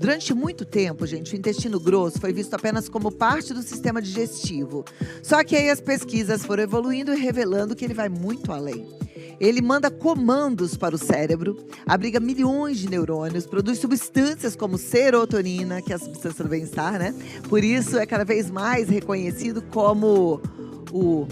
Durante muito tempo, gente, o intestino grosso foi visto apenas como parte do sistema digestivo. Só que aí as pesquisas foram evoluindo e revelando que ele vai muito além. Ele manda comandos para o cérebro, abriga milhões de neurônios, produz substâncias como serotonina, que é a substância do bem-estar, né? Por isso é cada vez mais reconhecido como o,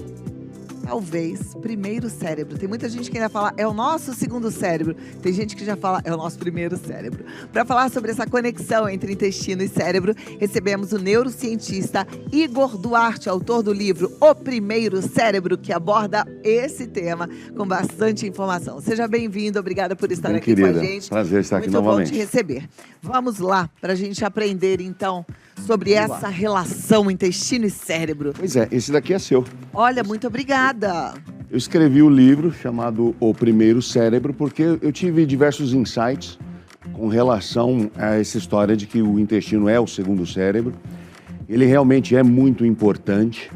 talvez, primeiro cérebro. Tem muita gente que ainda fala, é o nosso segundo cérebro. Tem gente que já fala, é o nosso primeiro cérebro. Para falar sobre essa conexão entre intestino e cérebro, recebemos o neurocientista Igor Duarte, autor do livro O Primeiro Cérebro, que aborda esse tema com bastante informação. Seja bem-vindo, obrigada por estar aqui com a gente. Prazer estar aqui novamente. Muito bom te receber. Vamos lá, para a gente aprender, então, sobre essa relação intestino e cérebro. Pois é, esse daqui é seu. Olha, muito obrigada. Eu escrevi o livro chamado O Primeiro Cérebro porque eu tive diversos insights com relação a essa história de que o intestino é o segundo cérebro. Ele realmente é muito importante.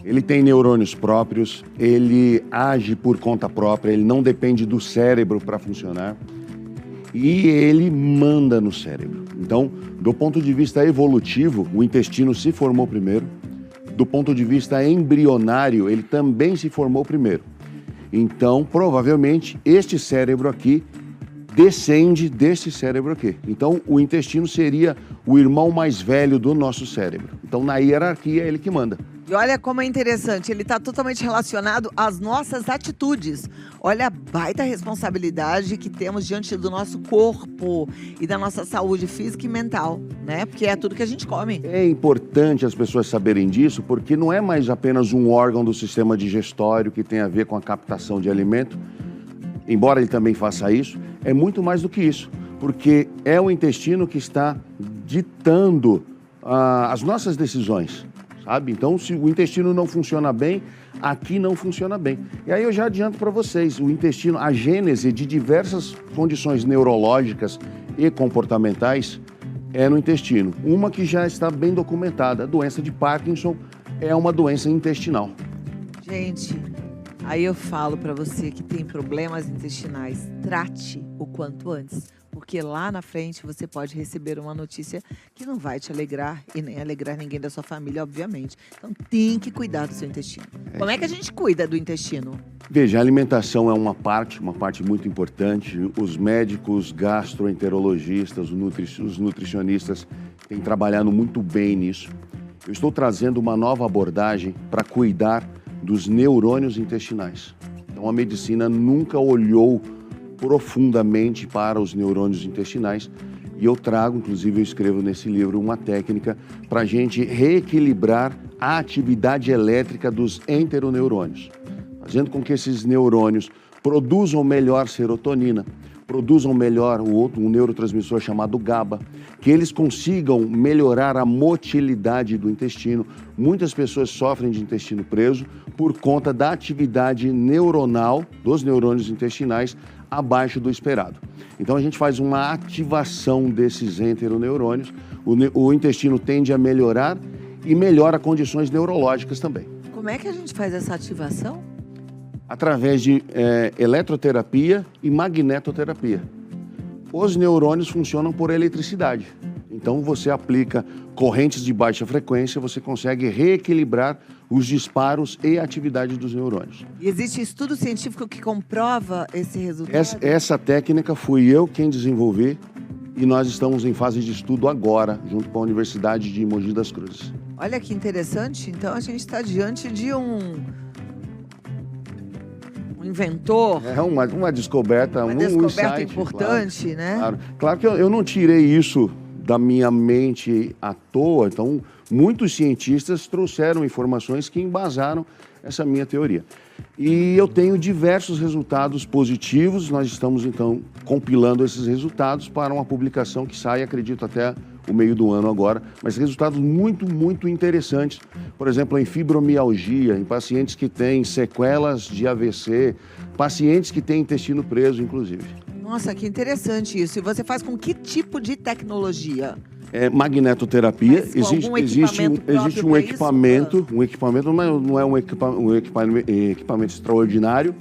Ele tem neurônios próprios, ele age por conta própria, ele não depende do cérebro para funcionar. E ele manda no cérebro. Então, do ponto de vista evolutivo, o intestino se formou primeiro. Do ponto de vista embrionário, ele também se formou primeiro. Então, provavelmente, este cérebro aqui descende desse cérebro aqui. Então, o intestino seria o irmão mais velho do nosso cérebro. Então, na hierarquia, é ele que manda. E olha como é interessante, ele está totalmente relacionado às nossas atitudes. Olha a baita responsabilidade que temos diante do nosso corpo e da nossa saúde física e mental, né? Porque é tudo que a gente come. É importante as pessoas saberem disso, porque não é mais apenas um órgão do sistema digestório que tem a ver com a captação de alimento, embora ele também faça isso, é muito mais do que isso, porque é o intestino que está ditando as nossas decisões. Sabe? Então, se o intestino não funciona bem, aqui não funciona bem. E aí eu já adianto para vocês, o intestino, a gênese de diversas condições neurológicas e comportamentais é no intestino. Uma que já está bem documentada, a doença de Parkinson é uma doença intestinal. Gente, aí eu falo para você que tem problemas intestinais, trate o quanto antes. Porque lá na frente você pode receber uma notícia que não vai te alegrar e nem alegrar ninguém da sua família, obviamente. Então tem que cuidar do seu intestino. Como é que a gente cuida do intestino? Veja, a alimentação é uma parte muito importante. Os médicos, gastroenterologistas, os nutricionistas têm trabalhado muito bem nisso. Eu estou trazendo uma nova abordagem para cuidar dos neurônios intestinais. Então a medicina nunca olhou profundamente para os neurônios intestinais e eu trago, inclusive eu escrevo nesse livro, uma técnica para a gente reequilibrar a atividade elétrica dos enteroneurônios, fazendo com que esses neurônios produzam melhor serotonina, produzam melhor um neurotransmissor chamado GABA, que eles consigam melhorar a motilidade do intestino. Muitas pessoas sofrem de intestino preso por conta da atividade neuronal dos neurônios intestinais abaixo do esperado. Então a gente faz uma ativação desses enteroneurônios, o intestino tende a melhorar e melhora condições neurológicas também. Como é que a gente faz essa ativação? Através de eletroterapia e magnetoterapia. Os neurônios funcionam por eletricidade. Então você aplica correntes de baixa frequência, você consegue reequilibrar os disparos e a atividade dos neurônios. E existe estudo científico que comprova esse resultado? Essa técnica fui eu quem desenvolvi e nós estamos em fase de estudo agora, junto com a Universidade de Mogi das Cruzes. Olha que interessante, então a gente está diante de um inventor. É uma descoberta, uma um descoberta insight, importante, claro, né? Claro, claro que eu não tirei isso da minha mente à toa, então muitos cientistas trouxeram informações que embasaram essa minha teoria. E eu tenho diversos resultados positivos, nós estamos então compilando esses resultados para uma publicação que sai, acredito, até o meio do ano agora, mas resultados muito interessantes, por exemplo, em fibromialgia, em pacientes que têm sequelas de AVC, pacientes que têm intestino preso, inclusive. Nossa, que interessante isso. E você faz com que tipo de tecnologia? Magnetoterapia, existe um equipamento, não é um equipamento extraordinário,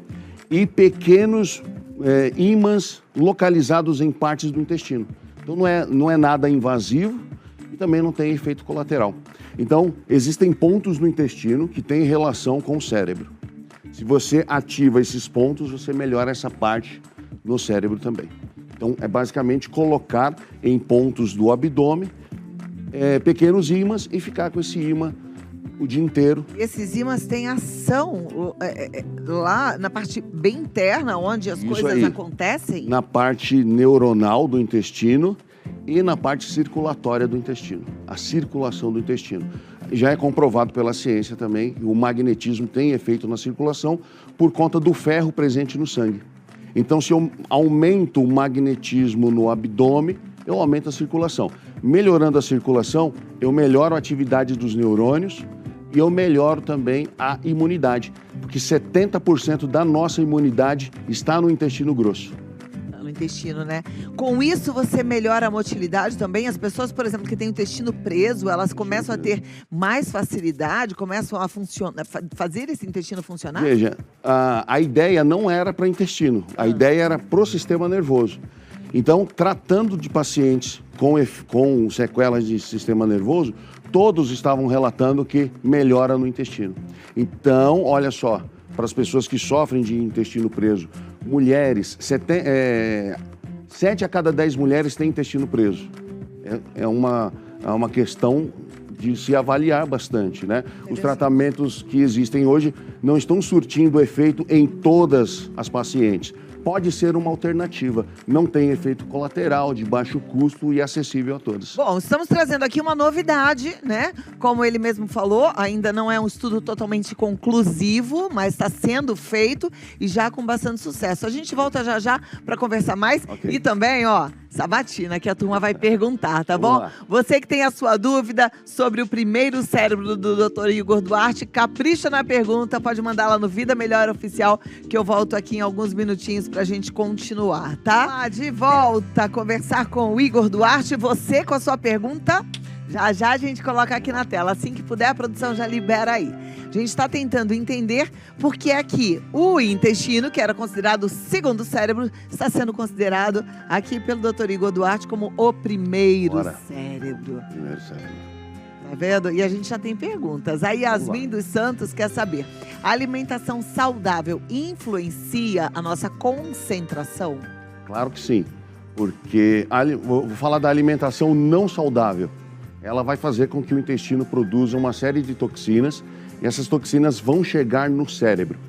e pequenos ímãs localizados em partes do intestino. Então não é nada invasivo e também não tem efeito colateral. Então, existem pontos no intestino que têm relação com o cérebro. Se você ativa esses pontos, você melhora essa parte no cérebro também. Então, é basicamente colocar em pontos do abdômen pequenos ímãs e ficar com esse ímã o dia inteiro. E esses ímãs têm ação lá na parte bem interna, onde as Isso coisas aí. acontecem? Na parte neuronal do intestino e na parte circulatória do intestino, a circulação do intestino. Já é comprovado pela ciência também que o magnetismo tem efeito na circulação por conta do ferro presente no sangue. Então, se eu aumento o magnetismo no abdômen, eu aumento a circulação. Melhorando a circulação, eu melhoro a atividade dos neurônios e eu melhoro também a imunidade, porque 70% da nossa imunidade está no intestino grosso. No intestino, né? Com isso, você melhora a motilidade também? As pessoas, por exemplo, que têm o intestino preso, elas começam a ter mais facilidade, começam a fazer esse intestino funcionar? Veja, a ideia não era para intestino, a ideia era para o sistema nervoso. Então, tratando de pacientes com sequelas de sistema nervoso, todos estavam relatando que melhora no intestino. Então, olha só, para as pessoas que sofrem de intestino preso, mulheres, 7 a cada 10 mulheres têm intestino preso. É uma questão de se avaliar bastante, né? Os tratamentos que existem hoje não estão surtindo efeito em todas as pacientes. Pode ser uma alternativa, não tem efeito colateral, de baixo custo e acessível a todos. Bom, estamos trazendo aqui uma novidade, né? Como ele mesmo falou, ainda não é um estudo totalmente conclusivo, mas está sendo feito e já com bastante sucesso. A gente volta já já para conversar mais. Ok. E também, ó, sabatina, que a turma vai perguntar, tá bom? Vamos lá. Você que tem a sua dúvida sobre o primeiro cérebro do Dr. Igor Duarte, capricha na pergunta, pode mandar lá no Vida Melhor Oficial, que eu volto aqui em alguns minutinhos pra gente continuar, tá? De volta a conversar com o Igor Duarte. Você com a sua pergunta, já já a gente coloca aqui na tela. Assim que puder, a produção já libera aí. A gente está tentando entender por que é que o intestino, que era considerado o segundo cérebro, está sendo considerado aqui pelo Dr. Igor Duarte como o primeiro cérebro. Primeiro cérebro. Tá vendo? E a gente já tem perguntas. A Yasmin dos Santos quer saber: a alimentação saudável influencia a nossa concentração? Claro que sim, porque vou falar da alimentação não saudável. Ela vai fazer com que o intestino produza uma série de toxinas e essas toxinas vão chegar no cérebro.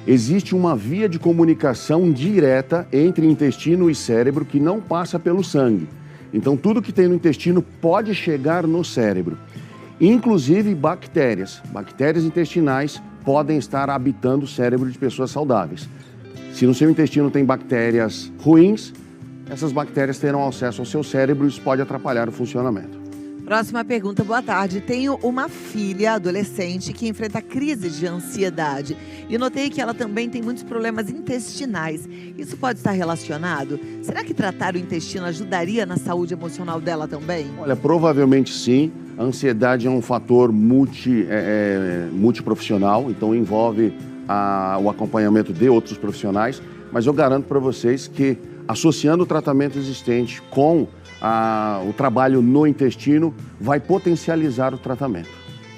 Existe uma via de comunicação direta entre intestino e cérebro que não passa pelo sangue. Então, tudo que tem no intestino pode chegar no cérebro. Inclusive bactérias. Bactérias intestinais podem estar habitando o cérebro de pessoas saudáveis. Se no seu intestino tem bactérias ruins, essas bactérias terão acesso ao seu cérebro e isso pode atrapalhar o funcionamento. Próxima pergunta, boa tarde. Tenho uma filha adolescente que enfrenta crises de ansiedade e notei que ela também tem muitos problemas intestinais. Isso pode estar relacionado? Será que tratar o intestino ajudaria na saúde emocional dela também? Olha, provavelmente sim. A ansiedade é um fator multiprofissional, então envolve o acompanhamento de outros profissionais, mas eu garanto para vocês que associando o tratamento existente com o trabalho no intestino, vai potencializar o tratamento,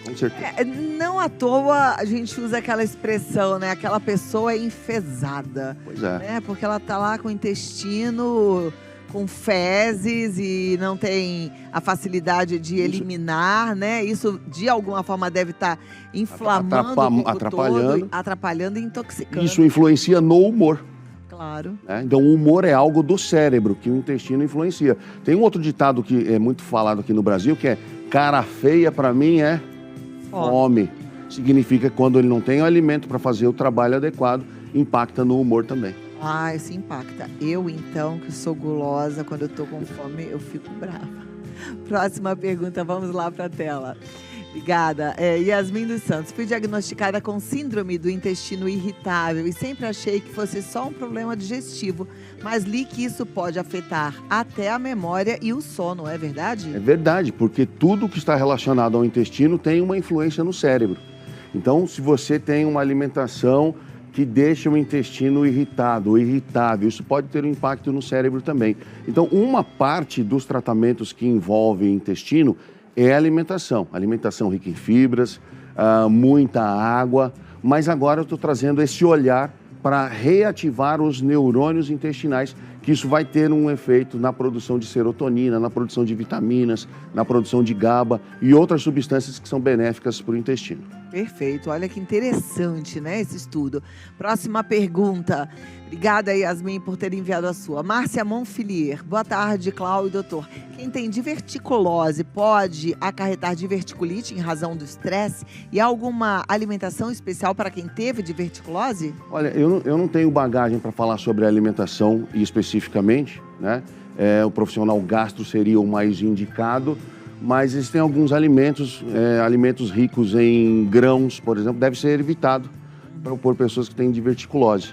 com certeza. Não à toa a gente usa aquela expressão, né? Aquela pessoa é enfesada. Pois é. Né? Porque ela tá lá com o intestino com fezes e não tem a facilidade de eliminar, né? Isso, de alguma forma, deve estar inflamando o corpo atrapalhando. todo, atrapalhando e intoxicando. Isso influencia no humor. Claro. Então, o humor é algo do cérebro, que o intestino influencia. Tem um outro ditado que é muito falado aqui no Brasil, que é: cara feia, para mim, é fome. Significa que quando ele não tem o alimento para fazer o trabalho adequado, impacta no humor também. Ah, isso impacta. Eu, então, que sou gulosa, quando eu tô com fome, eu fico brava. Próxima pergunta, vamos lá para a tela. Obrigada. Yasmin dos Santos. Fui diagnosticada com síndrome do intestino irritável e sempre achei que fosse só um problema digestivo, mas li que isso pode afetar até a memória e o sono, é verdade? É verdade, porque tudo que está relacionado ao intestino tem uma influência no cérebro. Então, se você tem uma alimentação que deixa o intestino irritado ou irritável. Isso pode ter um impacto no cérebro também. Então, uma parte dos tratamentos que envolvem intestino é a alimentação. Alimentação rica em fibras, muita água. Mas agora eu estou trazendo esse olhar para reativar os neurônios intestinais, que isso vai ter um efeito na produção de serotonina, na produção de vitaminas, na produção de GABA e outras substâncias que são benéficas para o intestino. Perfeito, olha que interessante, né, esse estudo. Próxima pergunta. Obrigada, Yasmin, por ter enviado a sua. Márcia Monfilier. Boa tarde, Cláudio e doutor. Quem tem diverticulose pode acarretar diverticulite em razão do estresse? E há alguma alimentação especial para quem teve diverticulose? Olha, eu não tenho bagagem para falar sobre a alimentação especificamente, né? O profissional gastro seria o mais indicado, mas existem alguns alimentos, alimentos ricos em grãos, por exemplo, deve ser evitado por pessoas que têm diverticulose.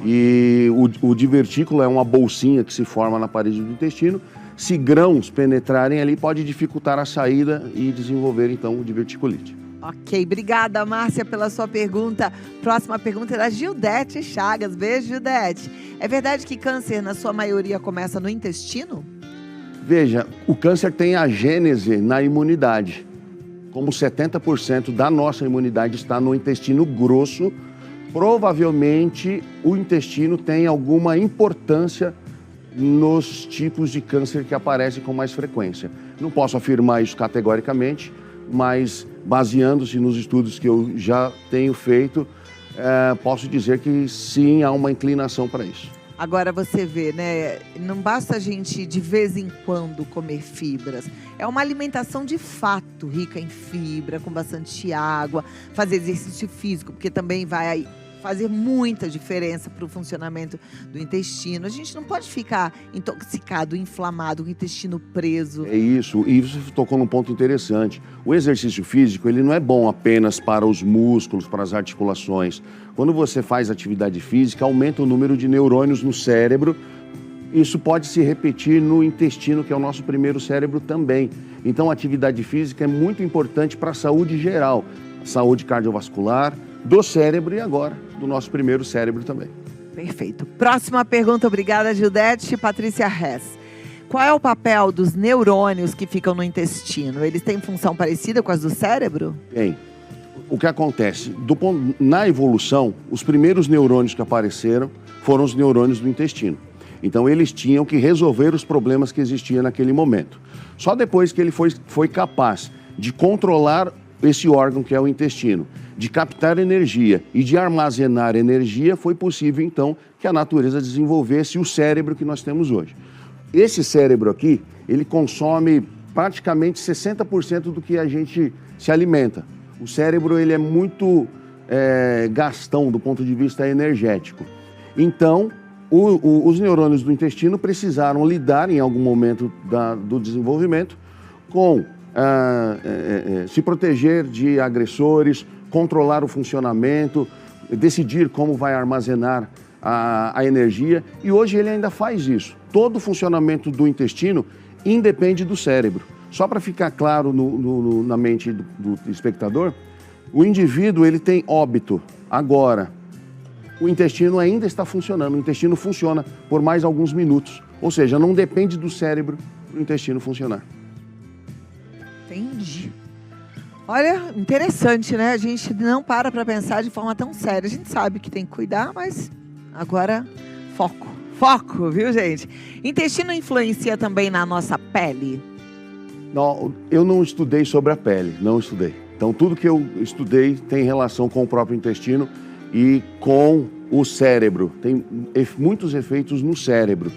E o divertículo é uma bolsinha que se forma na parede do intestino. Se grãos penetrarem ali, pode dificultar a saída e desenvolver, então, o diverticulite. Ok, obrigada, Márcia, pela sua pergunta. Próxima pergunta é da Gildete Chagas. Beijo, Gildete. É verdade que câncer, na sua maioria, começa no intestino? Veja, o câncer tem a gênese na imunidade. Como 70% da nossa imunidade está no intestino grosso, provavelmente o intestino tem alguma importância nos tipos de câncer que aparecem com mais frequência. Não posso afirmar isso categoricamente, mas baseando-se nos estudos que eu já tenho feito, posso dizer que sim, há uma inclinação para isso. Agora você vê, né? Não basta a gente de vez em quando comer fibras. É uma alimentação de fato rica em fibra, com bastante água, fazer exercício físico, porque também vai fazer muita diferença para o funcionamento do intestino. A gente não pode ficar intoxicado, inflamado, com o intestino preso. É isso, e você tocou num ponto interessante. O exercício físico, ele não é bom apenas para os músculos, para as articulações. Quando você faz atividade física, aumenta o número de neurônios no cérebro. Isso pode se repetir no intestino, que é o nosso primeiro cérebro também. Então, a atividade física é muito importante para a saúde geral, saúde cardiovascular, do cérebro e agora do nosso primeiro cérebro também. Perfeito. Próxima pergunta, obrigada, Gildete. Patrícia Hess. Qual é o papel dos neurônios que ficam no intestino? Eles têm função parecida com as do cérebro? Tem. O que acontece? Na evolução, os primeiros neurônios que apareceram foram os neurônios do intestino. Então, eles tinham que resolver os problemas que existiam naquele momento. Só depois que ele foi capaz de controlar esse órgão que é o intestino, de captar energia e de armazenar energia, foi possível, então, que a natureza desenvolvesse o cérebro que nós temos hoje. Esse cérebro aqui, ele consome praticamente 60% do que a gente se alimenta. O cérebro, ele é muito gastão do ponto de vista energético. Então, os neurônios do intestino precisaram lidar, em algum momento do desenvolvimento, com se proteger de agressores, controlar o funcionamento, decidir como vai armazenar a energia. E hoje ele ainda faz isso. Todo o funcionamento do intestino independe do cérebro. Só para ficar claro na mente do espectador, o indivíduo ele tem óbito agora. O intestino ainda está funcionando. O intestino funciona por mais alguns minutos. Ou seja, não depende do cérebro para o intestino funcionar. Entendi. Olha, interessante, né? A gente não para pensar de forma tão séria. A gente sabe que tem que cuidar, mas agora foco. Foco, viu, gente? Intestino influencia também na nossa pele? Não, eu não estudei sobre a pele, não estudei. Então, tudo que eu estudei tem relação com o próprio intestino e com o cérebro. Tem muitos efeitos no cérebro.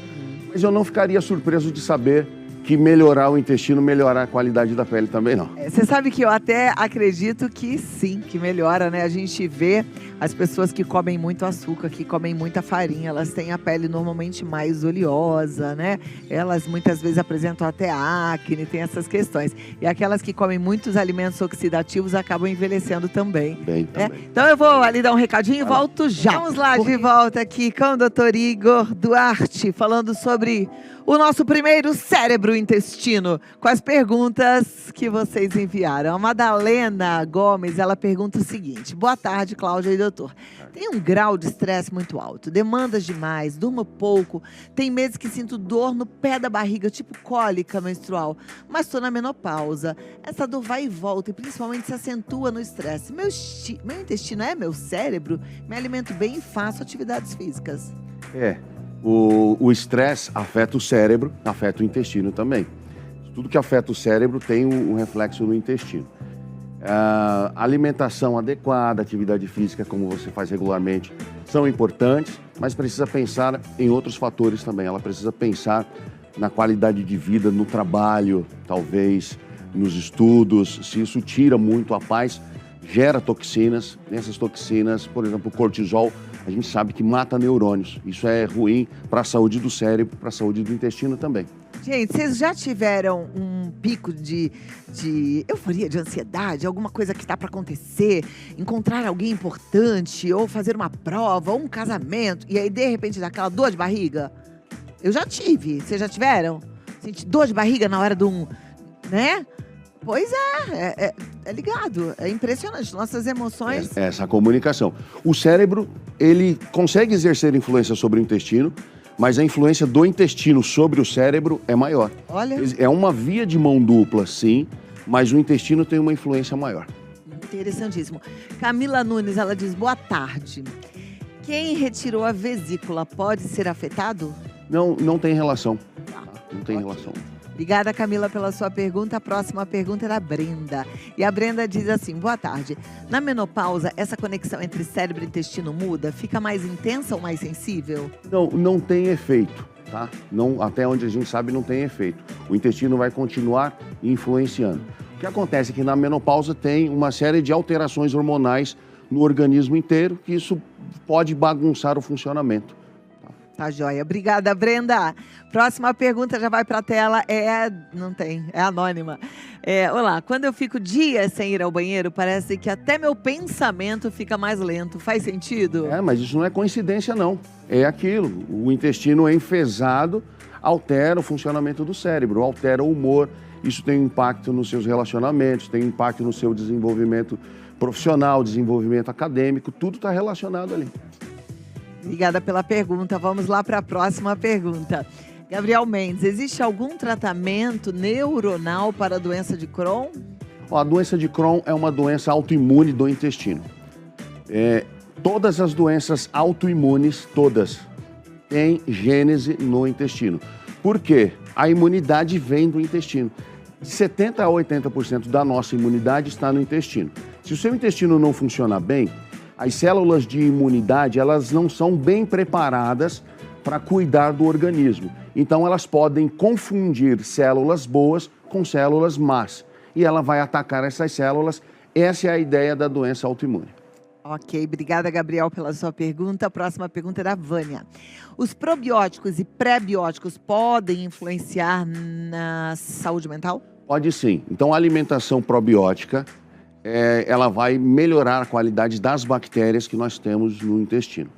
Mas eu não ficaria surpreso de saber que melhorar o intestino, melhorar a qualidade da pele também não. Você sabe que eu até acredito que sim, que melhora, né? A gente vê as pessoas que comem muito açúcar, que comem muita farinha, elas têm a pele normalmente mais oleosa, né? Elas muitas vezes apresentam até acne, tem essas questões. E aquelas que comem muitos alimentos oxidativos acabam envelhecendo também. Bem, também. Então eu vou ali dar um recadinho e volto já. Vamos lá, de volta aqui com o Dr. Igor Duarte, falando sobre o nosso primeiro cérebro-intestino, com as perguntas que vocês enviaram. A Madalena Gomes, ela pergunta o seguinte: boa tarde, Cláudia e doutor? Tem um grau de estresse muito alto, demandas demais, durmo pouco, tem meses que sinto dor no pé da barriga, tipo cólica menstrual, mas estou na menopausa. Essa dor vai e volta e principalmente se acentua no estresse. Meu intestino é meu cérebro, me alimento bem e faço atividades físicas. O estresse afeta o cérebro, afeta o intestino também. Tudo que afeta o cérebro tem um reflexo no intestino. Alimentação adequada, atividade física, como você faz regularmente, são importantes, mas precisa pensar em outros fatores também. Ela precisa pensar na qualidade de vida, no trabalho, talvez nos estudos. Se isso tira muito a paz, gera toxinas. Essas toxinas, por exemplo, o cortisol, a gente sabe que mata neurônios. Isso é ruim para a saúde do cérebro, para a saúde do intestino também. Gente, vocês já tiveram um pico de euforia, de ansiedade, alguma coisa que está para acontecer, encontrar alguém importante, ou fazer uma prova, ou um casamento, e aí de repente dá aquela dor de barriga? Eu já tive. Vocês já tiveram? Senti dor de barriga na hora de né? Pois é ligado. É impressionante. Nossas emoções... Essa comunicação. O cérebro, ele consegue exercer influência sobre o intestino, mas a influência do intestino sobre o cérebro é maior. Olha. É uma via de mão dupla, sim, mas o intestino tem uma influência maior. Interessantíssimo. Camila Nunes, ela diz, boa tarde. Quem retirou a vesícula pode ser afetado? Não tem relação. Não tem relação. Obrigada, Camila, pela sua pergunta. A próxima pergunta é da Brenda. E a Brenda diz assim, boa tarde. Na menopausa, essa conexão entre cérebro e intestino muda? Fica mais intensa ou mais sensível? Não tem efeito, tá? Até onde a gente sabe, não tem efeito. O intestino vai continuar influenciando. O que acontece é que na menopausa tem uma série de alterações hormonais no organismo inteiro, que isso pode bagunçar o funcionamento. Tá joia. Obrigada, Brenda. Próxima pergunta já vai para a tela. Não tem, é anônima. Olá, quando eu fico dias sem ir ao banheiro, parece que até meu pensamento fica mais lento. Faz sentido? Mas isso não é coincidência, não. É aquilo. O intestino enfesado altera o funcionamento do cérebro, altera o humor. Isso tem impacto nos seus relacionamentos, tem impacto no seu desenvolvimento profissional, desenvolvimento acadêmico. Tudo está relacionado ali. Obrigada pela pergunta. Vamos lá para a próxima pergunta. Gabriel Mendes, existe algum tratamento neuronal para a doença de Crohn? A doença de Crohn é uma doença autoimune do intestino. Todas as doenças autoimunes, todas, têm gênese no intestino. Por quê? A imunidade vem do intestino. De 70% a 80% da nossa imunidade está no intestino. Se o seu intestino não funciona bem, as células de imunidade, elas não são bem preparadas para cuidar do organismo. Então, elas podem confundir células boas com células más. E ela vai atacar essas células. Essa é a ideia da doença autoimune. Ok, obrigada, Gabriel, pela sua pergunta. A próxima pergunta é da Vânia. Os probióticos e pré-bióticos podem influenciar na saúde mental? Pode sim. Então, a alimentação probiótica, ela vai melhorar a qualidade das bactérias que nós temos no intestino.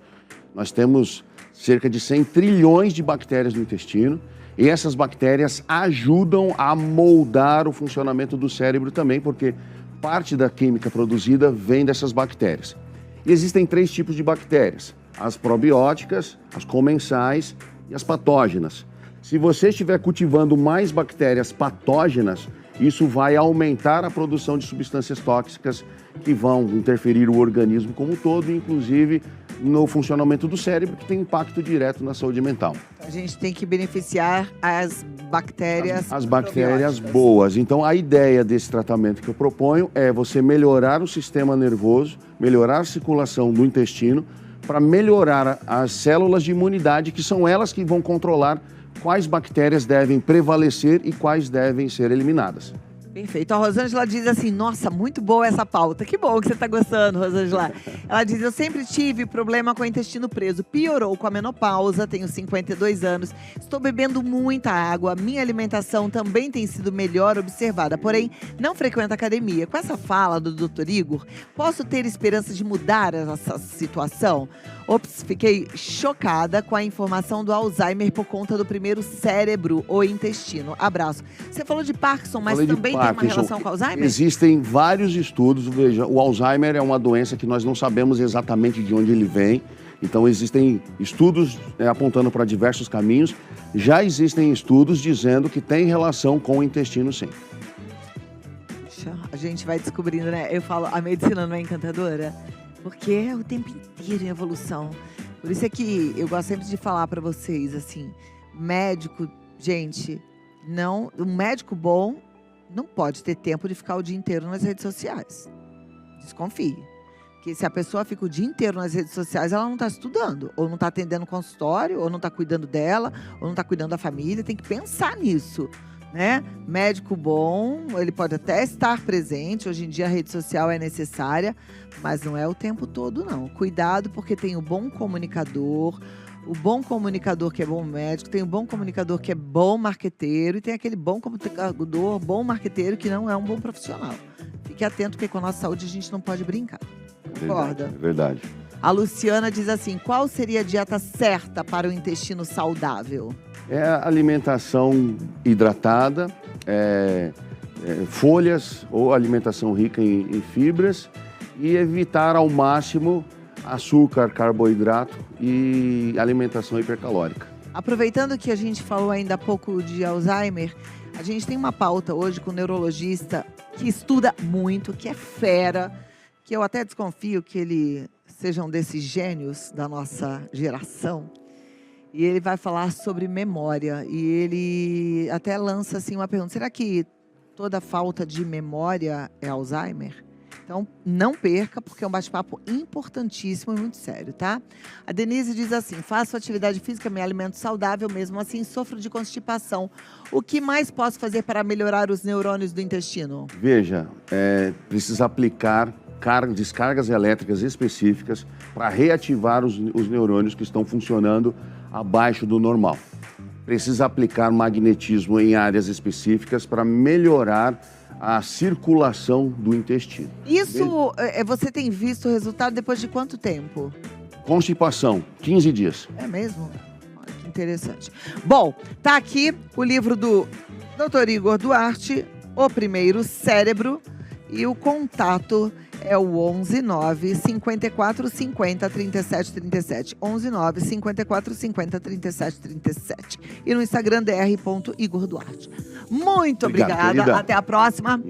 Nós temos cerca de 100 trilhões de bactérias no intestino e essas bactérias ajudam a moldar o funcionamento do cérebro também, porque parte da química produzida vem dessas bactérias. E existem 3 tipos de bactérias: as probióticas, as comensais e as patógenas. Se você estiver cultivando mais bactérias patógenas, isso vai aumentar a produção de substâncias tóxicas que vão interferir o organismo como um todo, inclusive no funcionamento do cérebro, que tem impacto direto na saúde mental. A gente tem que beneficiar as bactérias As bactérias boas. Então, a ideia desse tratamento que eu proponho é você melhorar o sistema nervoso, melhorar a circulação do intestino, para melhorar as células de imunidade, que são elas que vão controlar quais bactérias devem prevalecer e quais devem ser eliminadas. Perfeito. A Rosângela diz assim, nossa, muito boa essa pauta. Que bom que você está gostando, Rosângela. Ela diz, eu sempre tive problema com o intestino preso. Piorou com a menopausa, tenho 52 anos. Estou bebendo muita água. Minha alimentação também tem sido melhor observada. Porém, não frequento academia. Com essa fala do Dr. Igor, posso ter esperança de mudar essa situação? Ops, fiquei chocada com a informação do Alzheimer por conta do primeiro cérebro ou intestino. Abraço. Você falou de Parkinson, mas também tem uma relação com Alzheimer? Existem vários estudos. Veja, o Alzheimer é uma doença que nós não sabemos exatamente de onde ele vem. Então, existem estudos apontando para diversos caminhos. Já existem estudos dizendo que tem relação com o intestino, sim. A gente vai descobrindo, né? Eu falo, a medicina não é encantadora? Porque é o tempo inteiro em evolução. Por isso é que eu gosto sempre de falar para vocês, assim, médico, gente, não, um médico bom não pode ter tempo de ficar o dia inteiro nas redes sociais. Desconfie. Porque se a pessoa fica o dia inteiro nas redes sociais, ela não está estudando, ou não está atendendo consultório, ou não está cuidando dela, ou não está cuidando da família. Tem que pensar nisso, né? Médico bom, ele pode até estar presente. Hoje em dia a rede social é necessária, mas não é o tempo todo, não. Cuidado, porque tem o bom comunicador que é bom médico, tem o bom comunicador que é bom marqueteiro e tem aquele bom comunicador, bom marqueteiro que não é um bom profissional. Fique atento, porque com a nossa saúde a gente não pode brincar. Concorda? É verdade. A Luciana diz assim, qual seria a dieta certa para o intestino saudável? É a alimentação hidratada, folhas ou alimentação rica em fibras e evitar ao máximo açúcar, carboidrato e alimentação hipercalórica. Aproveitando que a gente falou ainda há pouco de Alzheimer, a gente tem uma pauta hoje com um neurologista que estuda muito, que é fera, que eu até desconfio que ele seja um desses gênios da nossa geração. E ele vai falar sobre memória. E ele até lança assim uma pergunta: será que toda falta de memória é Alzheimer? Então, não perca, porque é um bate-papo importantíssimo e muito sério, tá? A Denise diz assim, faço atividade física, me alimento saudável, mesmo assim sofro de constipação. O que mais posso fazer para melhorar os neurônios do intestino? Veja, precisa aplicar descargas elétricas específicas para reativar os neurônios que estão funcionando abaixo do normal. Precisa aplicar magnetismo em áreas específicas para melhorar a circulação do intestino. Isso, você tem visto o resultado depois de quanto tempo? Constipação, 15 dias. É mesmo? Olha que interessante. Bom, tá aqui o livro do Dr. Igor Duarte, O Primeiro Cérebro, e o contato é o 11 9 54 50 37 37. 11 9 54 50 37 37. E no Instagram, dr.igorduarte. Muito obrigada. Querida. Até a próxima.